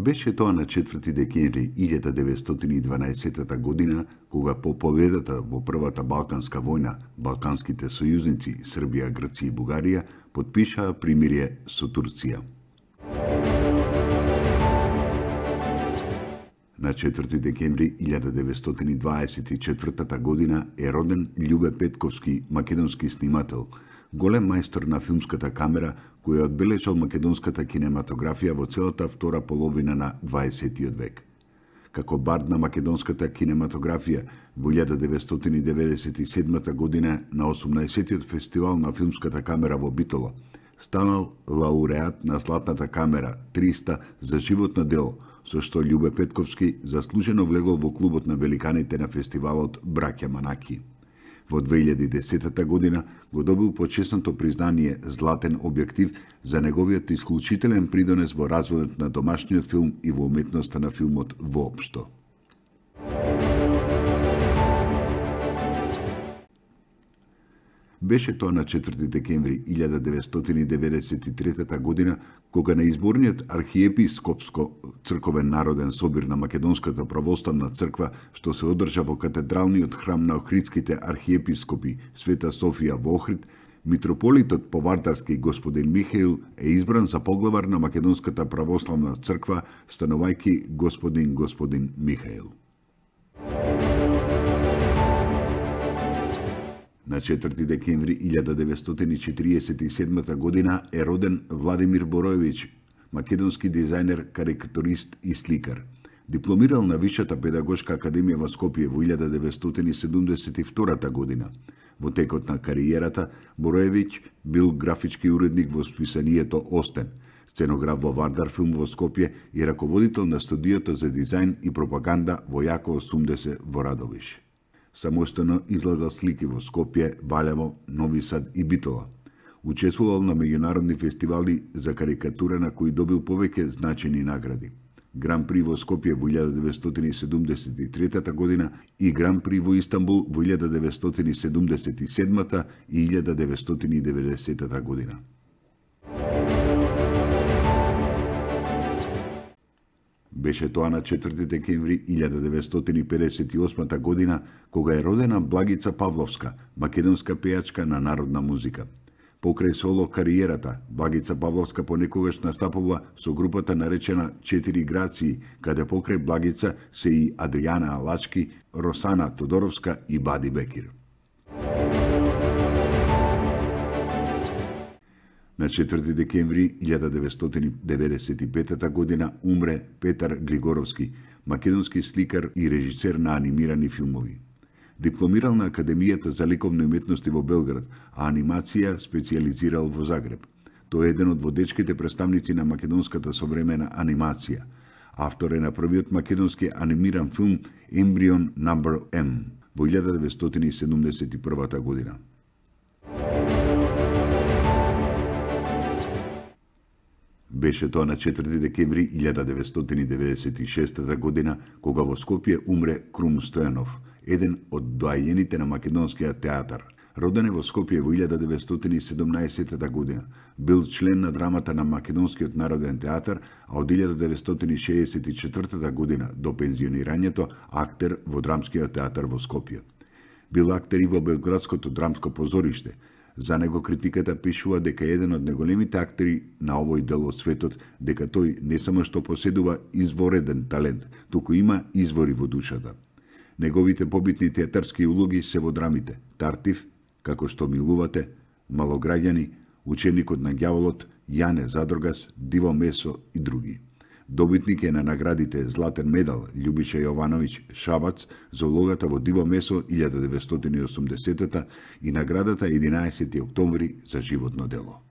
Беше тоа на 4 декември 1912 година, кога по победата во Првата Балканска војна, балканските сојузници Србија, Грција и Бугарија потпишаа примирие со Турција. На 4 декември 1924 година е роден Љубе Петковски, македонски снимател, голем мајстор на филмската камера, кој одбележал македонската кинематографија во целата втора половина на 20 век. Како бард на македонската кинематографија во 1997 година на 18-тиот фестивал на филмската камера во Битола, станал лауреат на Златната камера 300 за животно дело, со што Љубе Петковски заслужено влегол во клубот на великаните на фестивалот Браќа Манаки. Во 2010 година го добил почесното признание Златен објектив за неговиот исклучителен придонес во развојот на домашниот филм и во уметноста на филмот воопшто. Беше тоа на 4 декември 1993 година, кога на изборниот архиепископско црковен народен собир на Македонската православна црква, што се одржа во катедралниот храм на Охридските архиепископи Света Софија во Охрид, митрополитот Повардарски господин Михаил е избран за поглавар на Македонската православна црква, станувајќи господин Михаил. На 4 декември 1947 година е роден Владимир Боројевиќ, македонски дизајнер, карикатурист и сликар. Дипломирал на Висшата педагошка академија во Скопје во 1972 година. Во текот на кариерата, Боројевиќ бил графички уредник во списанието Остен, сценограф во Вардар филм во Скопје и раководител на студиото за дизајн и пропаганда во Јако 80 во Радовиш. Самостојно излагал слики во Скопје, Валјаво, Нови Сад и Битола. Учествувал на меѓународни фестивали за карикатура на кои добил повеќе значени награди. Гран При во Скопје во 1973 година и Гран При во Истанбул во 1977 и 1990 година. Беше тоа на 4 декември 1958 година, кога е родена Благица Павловска, македонска пејачка на народна музика. Покрај соло кариерата, Благица Павловска понекогаш настапува со групата наречена Четири грации, каде покрај Благица се и Адријана Алачки, Росана Тодоровска и Бади Бекир. На 4 декември 1995 година умре Петар Глигоровски, македонски сликар и режисер на анимирани филмови. Дипломирал на Академијата за ликовни уметности во Белград, а анимација специјализирал во Загреб. Тој е еден од водечките представници на македонската современа анимација. Автор е на првиот македонски анимиран филм Ембрион Number M во 1971 година. Беше тоа на 4 декември 1996 година, кога во Скопје умре Крум Стојанов, еден од доајените на македонскиот театар. Роден е во Скопје во 1917 година. Бил член на драмата на Македонскиот народен театар, а од 1964 година до пензионирањето актер во Драмскиот театар во Скопје. Бил актер и во Белградското драмско позориште. За него критиката пишува дека е еден од најголемите актери на овој дел од светот, дека тој не само што поседува извореден талент, туку има извори во душата. Неговите побитни театарски улоги се во драмите Тартив, Како што милувате, Малограѓани, Ученикот на ѓаволот, Јане Задрогас, Диво месо и други. Добитник е на наградите Златен медал Љубиша Јовановиќ Шабац за улогата во Диво месо 1980 и наградата 11 октомври за животно дело.